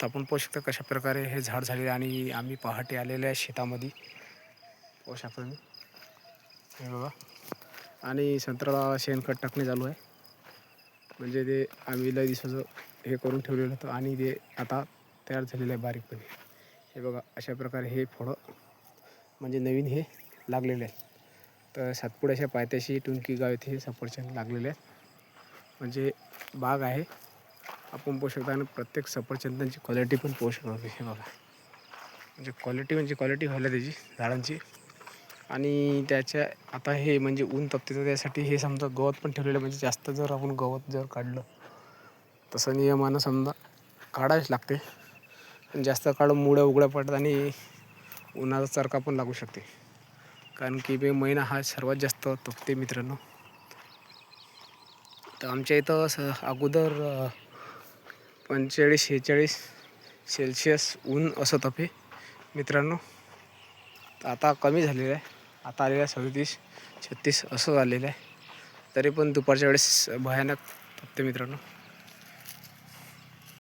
तर आपण पाहू शकता कशा प्रकारे हे झाड झालेले आणि आम्ही पहाटे आलेले आहे शेतामध्ये. पाहू शकता तुम्ही हे बघा. आणि संत्र्याला शेणखत टाकणे चालू आहे. म्हणजे ते आम्ही लय दिवसाचं हे करून ठेवलेलं होतं आणि ते आता तयार झालेलं आहे बारीकपणे. हे बघा अशा प्रकारे हे फळं म्हणजे नवीन हे लागलेले आहेत. तर सातपुड्याच्या पायथ्याशी टुंकी गाव येथे हे सफरचंद लागलेले आहेत. म्हणजे बाग आहे आपण पाहू शकता. आणि प्रत्येक सफरचंदांची क्वालिटी पण पाहू शकता. हे बघा म्हणजे क्वालिटी व्हायला त्याची झाडांची. आणि त्याच्या आता हे म्हणजे ऊन तपते तर त्यासाठी हे समजा गवत पण ठेवलेलं. म्हणजे जास्त जर आपण गवत जर काढलं तसं नियमानं समजा काढायच लागते. जास्त काळ मुळ्या उघड्या पडतात आणि उन्हाचा चरका पण लागू शकते. कारण की मे महिना हा सर्वात जास्त तपते मित्रांनो. तर आमच्या इथं अगोदर 45-46 सेल्सिअस ऊन असं तपे मित्रांनो. तर आता कमी झालेलं आहे. आता आलेलं आहे 37-36 असं झालेलं आहे. तरी पण दुपारच्या वेळेस भयानक तपते मित्रांनो.